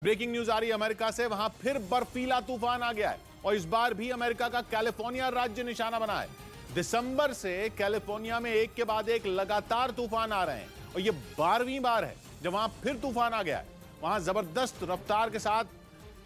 Breaking news आ रही है America से। वहां फिर बर्फीला तूफान आ गया है और इस बार भी अमेरिका का कैलिफोर्निया राज्य निशाना बना है। दिसंबर से कैलिफोर्निया में एक के बाद एक लगातार तूफान आ रहे हैं और यह 12वीं बार है जब वहां फिर तूफान आ गया है। वहां जबरदस्त रफ्तार के साथ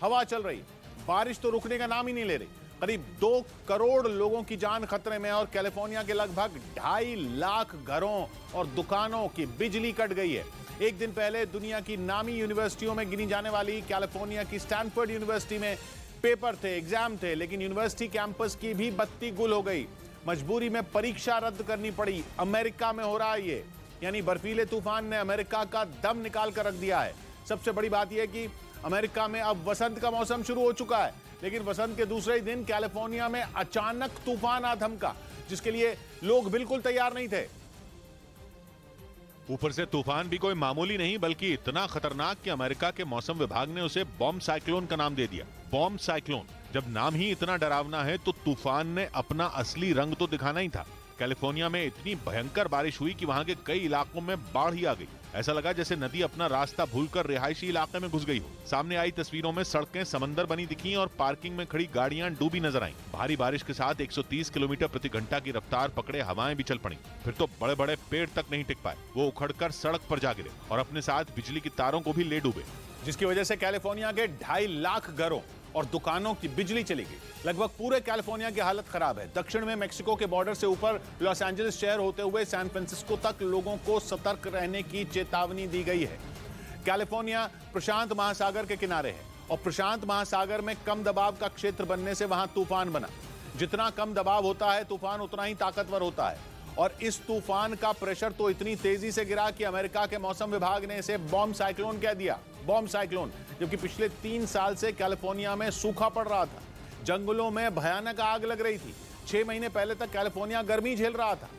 हवा चल रही है, बारिश तो रुकने का नाम ही नहीं ले रही। करीब 2 करोड़ लोगों की जान खतरे में और कैलिफोर्निया के लगभग 2.5 लाख घरों और दुकानों की बिजली कट गई है। एक दिन पहले दुनिया की नामी यूनिवर्सिटियों में गिनी जाने वाली कैलिफोर्निया की स्टैनफोर्ड यूनिवर्सिटी में पेपर थे, एग्जाम थे, लेकिन यूनिवर्सिटी कैंपस की भी बत्ती गुल हो गई। मजबूरी में परीक्षा रद्द करनी पड़ी। अमेरिका में हो रहा है ये, यानी बर्फीले तूफान ने अमेरिका का दम निकाल कर रख दिया है। सबसे बड़ी बात यह कि अमेरिका में अब वसंत का मौसम शुरू हो चुका है, लेकिन वसंत के दूसरे दिन कैलिफोर्निया में अचानक तूफान आ धमका, जिसके लिए लोग बिल्कुल तैयार नहीं थे। ऊपर से तूफान भी कोई मामूली नहीं बल्कि इतना खतरनाक कि अमेरिका के मौसम विभाग ने उसे बॉम्ब साइक्लोन का नाम दे दिया। बॉम्ब साइक्लोन, जब नाम ही इतना डरावना है तो तूफान ने अपना असली रंग तो दिखाना ही था। कैलिफोर्निया में इतनी भयंकर बारिश हुई कि वहां के कई इलाकों में बाढ़ ही आ गई। ऐसा लगा जैसे नदी अपना रास्ता भूलकर रिहायशी इलाके में घुस गई हो। सामने आई तस्वीरों में सड़कें समंदर बनी दिखी और पार्किंग में खड़ी गाड़ियां डूबी नजर आईं। भारी बारिश के साथ 130 किलोमीटर प्रति घंटा की रफ्तार पकड़े हवाएं भी चल पड़ी। फिर तो बड़े बड़े पेड़ तक नहीं टिक पाए, वो उखड़कर सड़क पर जा गिरे और अपने साथ बिजली की तारों को भी ले डूबे, जिसकी वजह से कैलिफोर्निया के 2.5 लाख घरों और दुकानों की बिजली चली गई। लगभग पूरे कैलिफोर्निया की हालत खराब है। दक्षिण में मेक्सिको के बॉर्डर से ऊपर लॉस एंजलिस शहर होते हुए सैन फ्रांसिस्को तक लोगों को सतर्क रहने की चेतावनी दी गई है। कैलिफोर्निया प्रशांत महासागर के किनारे है और प्रशांत महासागर में कम दबाव का क्षेत्र बनने से वहां तूफान बना। जितना कम दबाव होता है तूफान उतना ही ताकतवर होता है और इस तूफान का प्रेशर तो इतनी तेजी से गिरा कि अमेरिका के मौसम विभाग ने इसे बॉम्ब साइक्लोन कह दिया। बॉम्ब साइक्लोन, जबकि पिछले 3 साल से कैलिफोर्निया में सूखा पड़ रहा था, जंगलों में भयानक आग लग रही थी। 6 महीने पहले तक कैलिफोर्निया गर्मी झेल रहा था,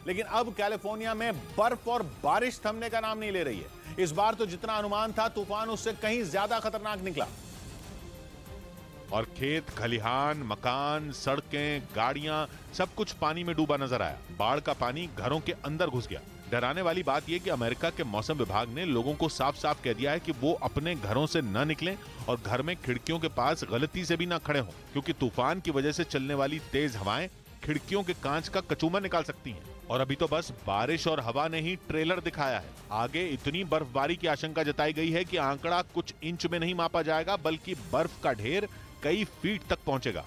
लेकिन अब कैलिफोर्निया में बर्फ और बारिश थमने का नाम नहीं ले रही है। इस बार तो जितना अनुमान था तूफान उससे कहीं ज्यादा खतरनाक निकला और खेत खलिहान, मकान, सड़कें, गाड़ियां, सब कुछ पानी में डूबा नजर आया। बाढ़ का पानी घरों के अंदर घुस गया। डराने वाली बात यह कि अमेरिका के मौसम विभाग ने लोगों को साफ साफ कह दिया है कि वो अपने घरों से न निकलें और घर में खिड़कियों के पास गलती से भी न खड़े हों, क्योंकि तूफान की वजह से चलने वाली तेज हवाएं खिड़कियों के कांच का कचूमर निकाल सकती हैं। और अभी तो बस बारिश और हवा ने ही ट्रेलर दिखाया है। आगे इतनी बर्फबारी की आशंका जताई गई है कि आंकड़ा कुछ इंच में नहीं मापा जाएगा, बल्कि बर्फ का ढेर कई फीट तक पहुंचेगा।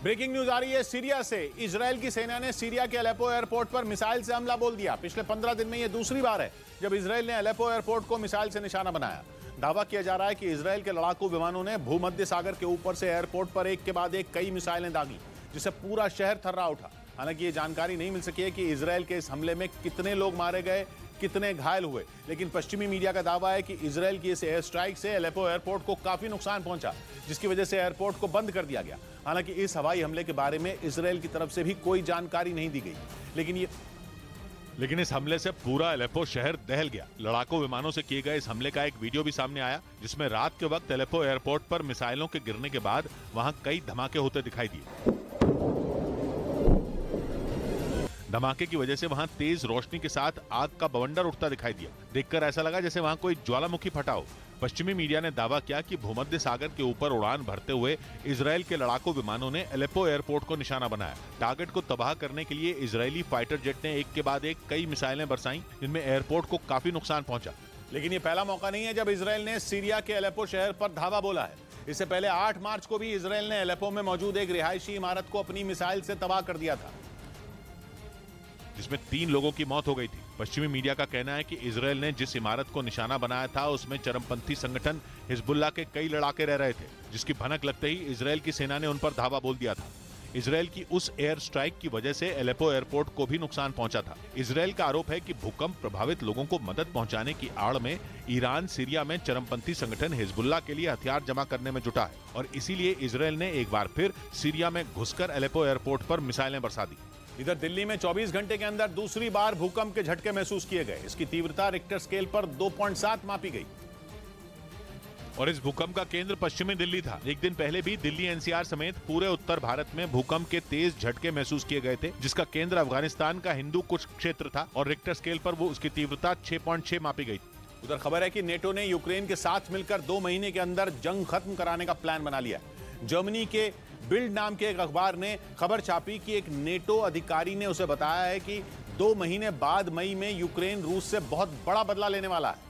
ब्रेकिंग न्यूज आ रही है सीरिया से। इजरायल की सेना ने सीरिया के अलेप्पो एयरपोर्ट पर मिसाइल से हमला बोल दिया। पिछले 15 दिन में यह दूसरी बार है जब इजरायल ने अलेप्पो एयरपोर्ट को मिसाइल से निशाना बनाया। दावा किया जा रहा है कि इजरायल के लड़ाकू विमानों ने भूमध्य सागर के ऊपर से एयरपोर्ट पर एक के बाद एक कई मिसाइलें दागी, जिससे पूरा शहर थर्रा उठा। हालांकि ये जानकारी नहीं मिल सकी है कि इजरायल के इस हमले में कितने लोग मारे गए, कितने घायल हुए, लेकिन पश्चिमी मीडिया का दावा है कि इजरायल की इस एयर स्ट्राइक से अलेप्पो एयरपोर्ट को काफी नुकसान पहुंचा, जिसकी वजह से एयरपोर्ट को बंद कर दिया गया। हालांकि इस हवाई हमले के बारे में इजरायल की तरफ से भी कोई जानकारी नहीं दी गई, लेकिन इस हमले से पूरा अलेप्पो शहर दहल गया। लड़ाकू विमानों से किए गए इस हमले का एक वीडियो भी सामने आया, जिसमें रात के वक्त अलेप्पो एयरपोर्ट पर मिसाइलों के गिरने के बाद वहां कई धमाके होते दिखाई दिए। धमाके की वजह से वहां तेज रोशनी के साथ आग का बवंडर उठता दिखाई दिया। देखकर ऐसा लगा जैसे वहां कोई ज्वालामुखी फटा हो। पश्चिमी मीडिया ने दावा किया कि भूमध्य सागर के ऊपर उड़ान भरते हुए इजरायल के लड़ाकू विमानों ने अलेप्पो एयरपोर्ट को निशाना बनाया। टारगेट को तबाह करने के लिए इजरायली फाइटर जेट ने एक के बाद एक कई मिसाइलें बरसाई, जिनमें एयरपोर्ट को काफी नुकसान पहुंचा। लेकिन ये पहला मौका नहीं है जब इजरायल ने सीरिया के अलेप्पो शहर पर धावा बोला है। इससे पहले 8 मार्च को भी इजरायल ने अलेप्पो में मौजूद एक रिहायशी इमारत को अपनी मिसाइल से तबाह कर दिया था, जिसमें 3 लोगों की मौत हो गई थी। पश्चिमी मीडिया का कहना है कि इजरायल ने जिस इमारत को निशाना बनाया था उसमें चरमपंथी संगठन हिजबुल्लाह के कई लड़ाके रह रहे थे, जिसकी भनक लगते ही इजरायल की सेना ने उन पर धावा बोल दिया था। इजरायल की उस एयर स्ट्राइक की वजह से अलेप्पो एयरपोर्ट को भी नुकसान पहुंचा था। इजरायल का आरोप है कि भूकंप प्रभावित लोगों को मदद पहुंचाने की आड़ में ईरान सीरिया में चरमपंथी संगठन हिजबुल्लाह के लिए हथियार जमा करने में जुटा है और इसीलिए इजरायल ने एक बार फिर सीरिया में घुसकर अलेप्पो एयरपोर्ट पर मिसाइलें बरसा दी। इधर दिल्ली में 24 घंटे के अंदर दूसरी बार भूकंप के झटके महसूस किए गए। इसकी तीव्रता रिक्टर स्केल पर 2.7 मापी गई और इस भूकंप का केंद्र पश्चिमी दिल्ली था। एक दिन पहले भी दिल्ली एनसीआर समेत पूरे उत्तर भारत में भूकंप के तेज झटके महसूस किए गए थे, जिसका केंद्र अफगानिस्तान का हिंदू कुछ क्षेत्र था और रिक्टर स्केल पर वो उसकी तीव्रता 6.6 मापी गई। उधर खबर है कि नेटो ने यूक्रेन के साथ मिलकर 2 महीने के अंदर जंग खत्म कराने का प्लान बना लिया है। जर्मनी के बिल्ड नाम के एक अखबार ने खबर छापी कि एक नेटो अधिकारी ने उसे बताया है कि 2 महीने बाद मई में यूक्रेन रूस से बहुत बड़ा बदला लेने वाला है।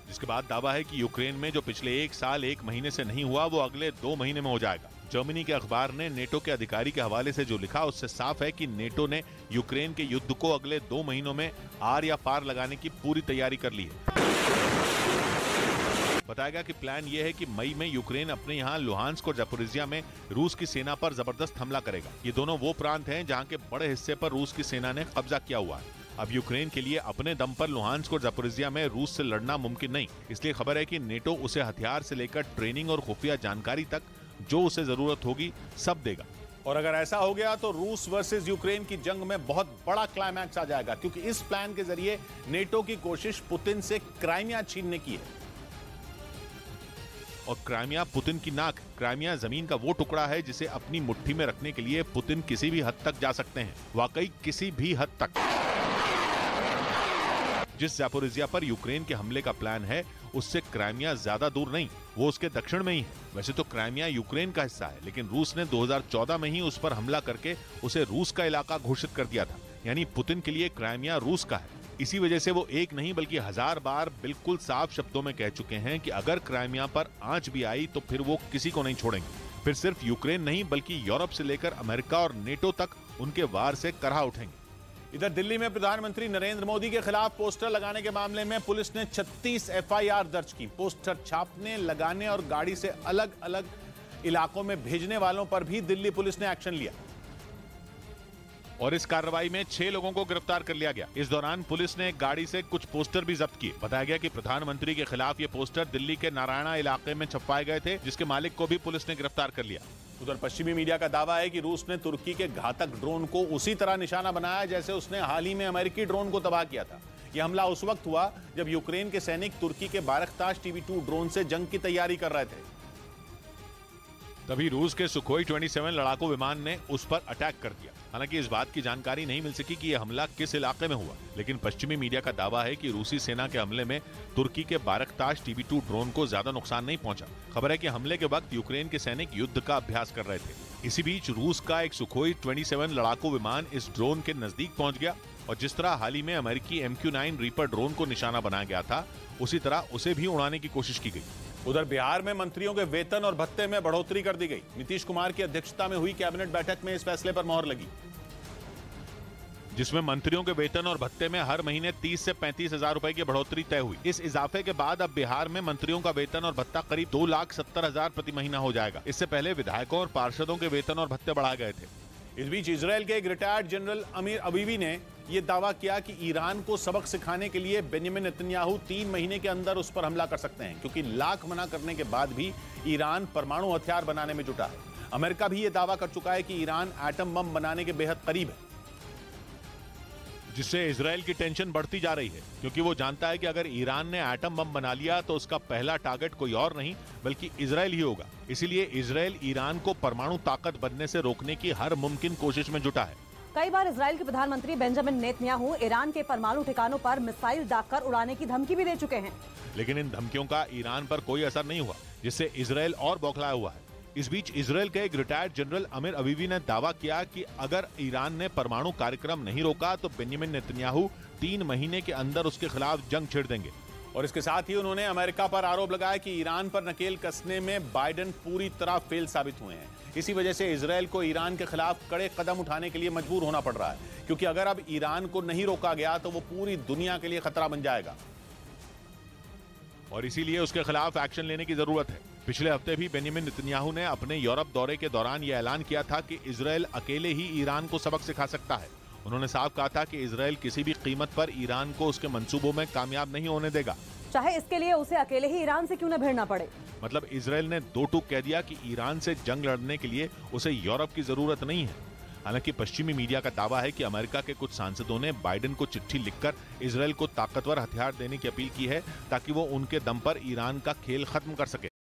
जिसके बाद दावा है कि यूक्रेन में जो पिछले 1 साल 1 महीने से नहीं हुआ वो अगले 2 महीने में हो जाएगा। जर्मनी के अखबार ने नेटो के अधिकारी के हवाले से जो लिखा उससे साफ है कि नेटो ने यूक्रेन के युद्ध को अगले 2 महीनों में आर या पार लगाने की पूरी तैयारी कर ली है। बताया गया कि प्लान यह है कि मई में यूक्रेन अपने यहां लुहांस्क और ज़पोरिज़िया में रूस की सेना पर जबरदस्त हमला करेगा। ये दोनों वो प्रांत हैं जहां के बड़े हिस्से पर रूस की सेना ने कब्जा किया हुआ है। अब यूक्रेन के लिए अपने दम पर लुहांस्क और ज़पोरिज़िया में रूस से लड़ना मुमकिन नहीं, इसलिए खबर है कि नेटो उसे हथियार से लेकर ट्रेनिंग और खुफिया जानकारी तक जो उसे जरूरत होगी सब देगा। और अगर ऐसा हो गया तो रूस वर्सेस यूक्रेन की जंग में बहुत बड़ा क्लाइमैक्स आ जाएगा, क्योंकि इस प्लान के जरिए नेटो की कोशिश पुतिन से क्राइमिया छीनने की है। और क्राइमिया पुतिन की नाक, क्राइमिया जमीन का वो टुकड़ा है जिसे अपनी मुट्ठी में रखने के लिए पुतिन किसी भी हद तक जा सकते हैं, वाकई किसी भी हद तक। जिस ज़पोरिज़िया पर यूक्रेन के हमले का प्लान है उससे क्राइमिया ज्यादा दूर नहीं, वो उसके दक्षिण में ही है। वैसे तो क्राइमिया यूक्रेन का हिस्सा है, लेकिन रूस ने 2014 में ही उस पर हमला करके उसे रूस का इलाका घोषित कर दिया था। यानी पुतिन के लिए क्राइमिया रूस का है। इसी वजह से वो एक नहीं बल्कि 1000 बार बिल्कुल साफ शब्दों में कह चुके हैं कि अगर क्राइमिया पर आंच भी आई तो फिर वो किसी को नहीं छोड़ेंगे। फिर सिर्फ यूक्रेन नहीं बल्कि यूरोप से लेकर अमेरिका और नेटो तक उनके वार से करहा उठेंगे। इधर दिल्ली में प्रधानमंत्री नरेंद्र मोदी के खिलाफ पोस्टर लगाने के मामले में पुलिस ने 36 एफआईआर दर्ज की। पोस्टर छापने, लगाने और गाड़ी से अलग अलग इलाकों में भेजने वालों पर भी दिल्ली पुलिस ने एक्शन लिया और इस कार्रवाई में 6 लोगों को गिरफ्तार कर लिया गया। इस दौरान पुलिस ने एक गाड़ी से कुछ पोस्टर भी जब्त किए। बताया गया कि प्रधानमंत्री के खिलाफ ये पोस्टर दिल्ली के नारायणा इलाके में छपवाए गए थे, जिसके मालिक को भी पुलिस ने गिरफ्तार कर लिया। उधर पश्चिमी मीडिया का दावा है कि रूस ने तुर्की के घातक ड्रोन को उसी तरह निशाना बनाया जैसे उसने हाल ही में अमेरिकी ड्रोन को तबाह किया था। यह हमला उस वक्त हुआ जब यूक्रेन के सैनिक तुर्की के बारकताश TB2 ड्रोन से जंग की तैयारी कर रहे थे। तभी रूस के सुखोई 27 लड़ाकू विमान ने उस पर अटैक कर दिया। हालांकि इस बात की जानकारी नहीं मिल सकी कि यह हमला किस इलाके में हुआ, लेकिन पश्चिमी मीडिया का दावा है कि रूसी सेना के हमले में तुर्की के बारकताश TB2 ड्रोन को ज्यादा नुकसान नहीं पहुंचा। खबर है कि हमले के वक्त यूक्रेन के सैनिक युद्ध का अभ्यास कर रहे थे। इसी बीच रूस का एक सुखोई 27 लड़ाकू विमान इस ड्रोन के नजदीक पहुंच गया और जिस तरह हाल ही में अमेरिकी MQ-9 रीपर ड्रोन को निशाना बनाया गया था, उसी तरह उसे भी उड़ाने की कोशिश की गई। उधर बिहार में मंत्रियों के वेतन और भत्ते में बढ़ोतरी कर दी गई। नीतीश कुमार की अध्यक्षता में हुई कैबिनेट बैठक में इस फैसले पर मोहर लगी, जिसमें मंत्रियों के वेतन और भत्ते में हर महीने 30 से 35 हजार रुपए की बढ़ोतरी तय हुई। इस इजाफे के बाद अब बिहार में मंत्रियों का वेतन और भत्ता करीब 2,70,000 प्रति महीना हो जाएगा। इससे पहले विधायकों और पार्षदों के वेतन और भत्ते बढ़ाए गए थे। इस बीच इजरायल के एक रिटायर्ड जनरल अमीर अबीवी ने यह दावा किया कि ईरान को सबक सिखाने के लिए बेंजामिन नेतन्याहू 3 महीने के अंदर उस पर हमला कर सकते हैं, क्योंकि लाख मना करने के बाद भी ईरान परमाणु हथियार बनाने में जुटा है। अमेरिका भी यह दावा कर चुका है कि ईरान एटम बम बनाने के बेहद करीब है, जिससे इजरायल की टेंशन बढ़ती जा रही है, क्योंकि वो जानता है कि अगर ईरान ने एटम बम बना लिया तो उसका पहला टारगेट कोई और नहीं बल्कि इजरायल ही होगा। इसीलिए इजरायल ईरान को परमाणु ताकत बनने से रोकने की हर मुमकिन कोशिश में जुटा है। कई बार इजरायल के प्रधानमंत्री बेंजामिन नेतन्याहू ईरान के परमाणु ठिकानों पर मिसाइल दागकर उड़ाने की धमकी भी दे चुके हैं, लेकिन इन धमकियों का ईरान पर कोई असर नहीं हुआ, जिससे इजरायल और बौखलाया हुआ है। इस बीच इजरायल के एक रिटायर्ड जनरल अमीर अबीवी ने दावा किया कि अगर ईरान ने परमाणु कार्यक्रम नहीं रोका तो बेंजामिन नेतन्याहू 3 महीने के अंदर उसके खिलाफ जंग छेड़ देंगे। और इसके साथ ही उन्होंने अमेरिका पर आरोप लगाया कि ईरान पर नकेल कसने में बाइडेन पूरी तरह फेल साबित हुए हैं। इसी वजह से इजरायल को ईरान के खिलाफ कड़े कदम उठाने के लिए मजबूर होना पड़ रहा है, क्योंकि अगर अब ईरान को नहीं रोका गया तो वो पूरी दुनिया के लिए खतरा बन जाएगा और इसीलिए उसके खिलाफ एक्शन लेने की जरूरत है। पिछले हफ्ते भी बेंजामिन नेतन्याहू ने अपने यूरोप दौरे के दौरान यह ऐलान किया था कि इजरायल अकेले ही ईरान को सबक सिखा सकता है। उन्होंने साफ कहा था कि इजरायल किसी भी कीमत पर ईरान को उसके मंसूबों में कामयाब नहीं होने देगा, चाहे इसके लिए उसे अकेले ही ईरान से क्यों न भिड़ना पड़े। मतलब इजरायल ने 2 टूक कह दिया कि ईरान से जंग लड़ने के लिए उसे यूरोप की जरूरत नहीं है। हालांकि पश्चिमी मीडिया का दावा है कि अमेरिका के कुछ सांसदों ने बाइडेन को चिट्ठी लिखकर इजरायल को ताकतवर हथियार देने की अपील की है, ताकि वो उनके दम पर ईरान का खेल खत्म कर सके।